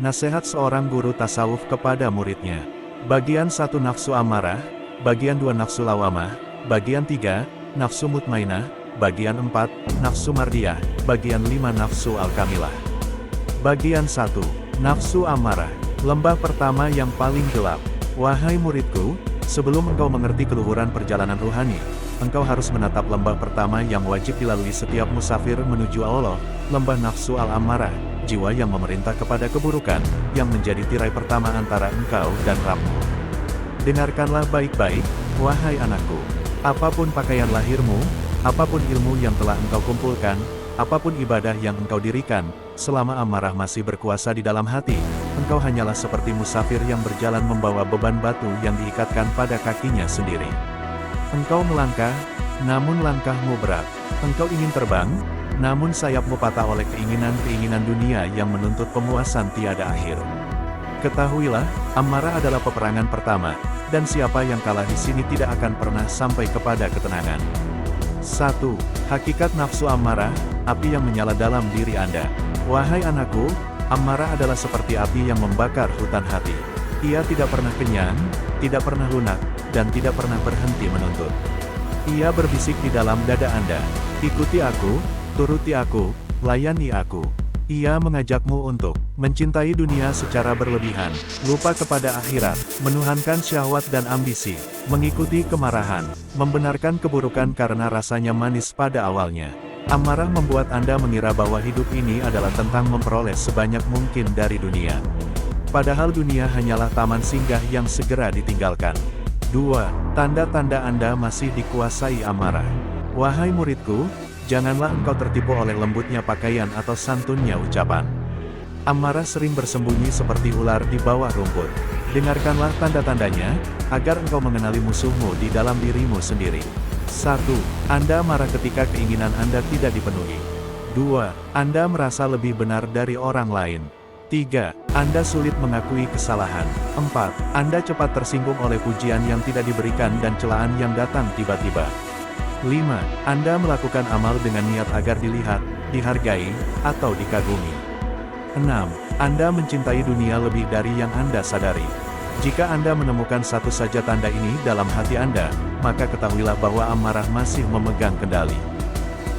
Nasihat seorang guru tasawuf kepada muridnya. Bagian 1 nafsu amarah, bagian 2 nafsu lawamah, bagian 3, nafsu mutmainah, bagian 4, nafsu mardiyah, bagian 5 nafsu al-kamilah. Bagian 1, nafsu amarah, lembah pertama yang paling gelap. Wahai muridku, sebelum engkau mengerti keluhuran perjalanan ruhani, engkau harus menatap lembah pertama yang wajib dilalui setiap musafir menuju Allah, lembah nafsu al-amarah, jiwa yang memerintah kepada keburukan, yang menjadi tirai pertama antara engkau dan Rabb-mu. Dengarkanlah baik-baik, wahai anakku. Apapun pakaian lahirmu, apapun ilmu yang telah engkau kumpulkan, apapun ibadah yang engkau dirikan, selama amarah masih berkuasa di dalam hati, engkau hanyalah seperti musafir yang berjalan membawa beban batu yang diikatkan pada kakinya sendiri. Engkau melangkah, namun langkahmu berat. Engkau ingin terbang, namun sayapmu patah oleh keinginan-keinginan dunia yang menuntut pemuasan tiada akhir. Ketahuilah, amarah adalah peperangan pertama, dan siapa yang kalah di sini tidak akan pernah sampai kepada ketenangan. 1. Hakikat nafsu amarah, api yang menyala dalam diri Anda. Wahai anakku, amarah adalah seperti api yang membakar hutan hati. Ia tidak pernah kenyang, tidak pernah lunak, dan tidak pernah berhenti menuntut. Ia berbisik di dalam dada Anda, ikuti aku, turuti aku, layani aku. Ia mengajakmu untuk mencintai dunia secara berlebihan, lupa kepada akhirat, menuhankan syahwat dan ambisi, mengikuti kemarahan, membenarkan keburukan karena rasanya manis pada awalnya. Amarah membuat Anda mengira bahwa hidup ini adalah tentang memperoleh sebanyak mungkin dari dunia. Padahal dunia hanyalah taman singgah yang segera ditinggalkan. 2. Tanda-tanda Anda masih dikuasai amarah. Wahai muridku, janganlah engkau tertipu oleh lembutnya pakaian atau santunnya ucapan. Amarah sering bersembunyi seperti ular di bawah rumput. Dengarkanlah tanda-tandanya, agar engkau mengenali musuhmu di dalam dirimu sendiri. 1. Anda marah ketika keinginan Anda tidak dipenuhi. 2. Anda merasa lebih benar dari orang lain. 3. Anda sulit mengakui kesalahan. 4. Anda cepat tersinggung oleh pujian yang tidak diberikan dan celaan yang datang tiba-tiba. 5. Anda melakukan amal dengan niat agar dilihat, dihargai, atau dikagumi. 6. Anda mencintai dunia lebih dari yang Anda sadari. Jika Anda menemukan satu saja tanda ini dalam hati Anda, maka ketahuilah bahwa amarah masih memegang kendali.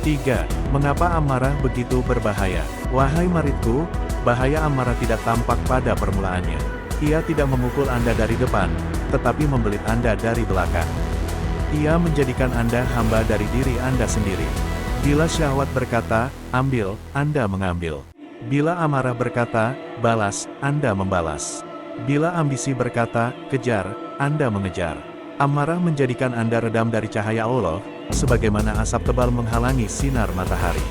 3. Mengapa amarah begitu berbahaya? Wahai muridku, bahaya amarah tidak tampak pada permulaannya. Ia tidak memukul Anda dari depan, tetapi membelit Anda dari belakang. Ia menjadikan Anda hamba dari diri Anda sendiri. Bila syahwat berkata, ambil, Anda mengambil. Bila amarah berkata, balas, Anda membalas. Bila ambisi berkata, kejar, Anda mengejar. Amarah menjadikan Anda redam dari cahaya Allah, sebagaimana asap tebal menghalangi sinar matahari.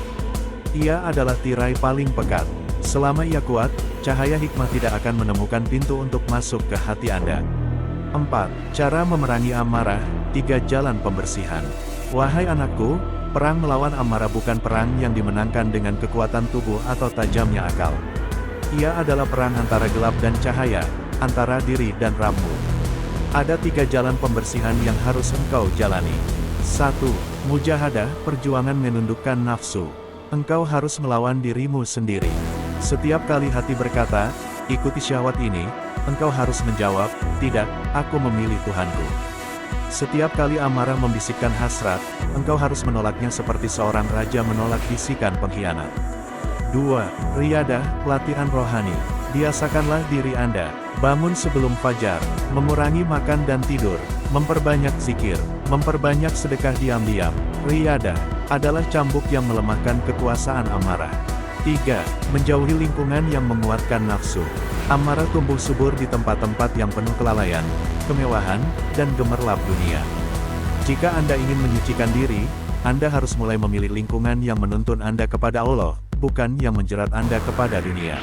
Ia adalah tirai paling pekat. Selama ia kuat, cahaya hikmah tidak akan menemukan pintu untuk masuk ke hati Anda. 4. Cara memerangi amarah, 3 jalan pembersihan. Wahai anakku, perang melawan amarah bukan perang yang dimenangkan dengan kekuatan tubuh atau tajamnya akal. Ia adalah perang antara gelap dan cahaya, antara diri dan Rabb-mu. Ada 3 jalan pembersihan yang harus engkau jalani. 1. Mujahadah, perjuangan menundukkan nafsu. Engkau harus melawan dirimu sendiri. Setiap kali hati berkata, ikuti syahwat ini, engkau harus menjawab, tidak, aku memilih Tuhanku. Setiap kali amarah membisikkan hasrat, engkau harus menolaknya seperti seorang raja menolak bisikan pengkhianat. 2. Riyadah, latihan rohani. Biasakanlah diri Anda, bangun sebelum fajar, mengurangi makan dan tidur, memperbanyak zikir, memperbanyak sedekah diam-diam. Riyadah adalah cambuk yang melemahkan kekuasaan amarah. 3. Menjauhi lingkungan yang menguatkan nafsu. Amarah tumbuh subur di tempat-tempat yang penuh kelalaian, kemewahan, dan gemerlap dunia. Jika Anda ingin menyucikan diri, Anda harus mulai memilih lingkungan yang menuntun Anda kepada Allah, bukan yang menjerat Anda kepada dunia.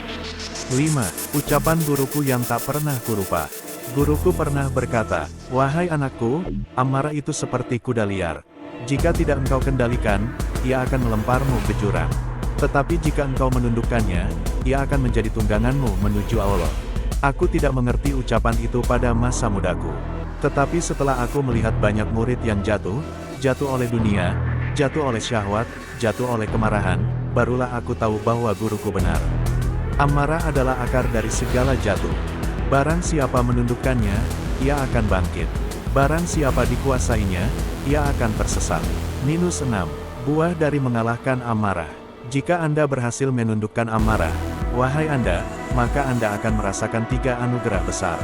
5. Ucapan guruku yang tak pernah kurupa. Guruku pernah berkata, wahai anakku, amarah itu seperti kuda liar. Jika tidak engkau kendalikan, ia akan melemparmu ke jurang. Tetapi jika engkau menundukkannya, ia akan menjadi tungganganmu menuju Allah. Aku tidak mengerti ucapan itu pada masa mudaku. Tetapi setelah aku melihat banyak murid yang jatuh oleh dunia, jatuh oleh syahwat, jatuh oleh kemarahan, barulah aku tahu bahwa guruku benar. Amarah adalah akar dari segala jatuh. Barang siapa menundukkannya, ia akan bangkit. Barang siapa dikuasainya, ia akan tersesat. Minus 6. Buah dari mengalahkan amarah. Jika Anda berhasil menundukkan amarah, wahai Anda, maka Anda akan merasakan 3 anugerah besar.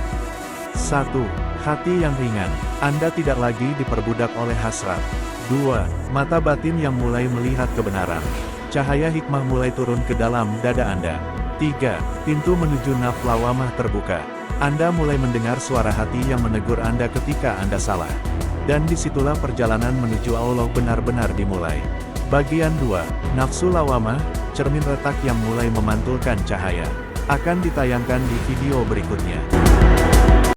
1. Hati yang ringan. Anda tidak lagi diperbudak oleh hasrat. 2. Mata batin yang mulai melihat kebenaran. Cahaya hikmah mulai turun ke dalam dada Anda. 3. Pintu menuju nafs lawamah terbuka. Anda mulai mendengar suara hati yang menegur Anda ketika Anda salah. Dan disitulah perjalanan menuju Allah benar-benar dimulai. Bagian 2. Nafsu lawamah, cermin retak yang mulai memantulkan cahaya. Akan ditayangkan di video berikutnya.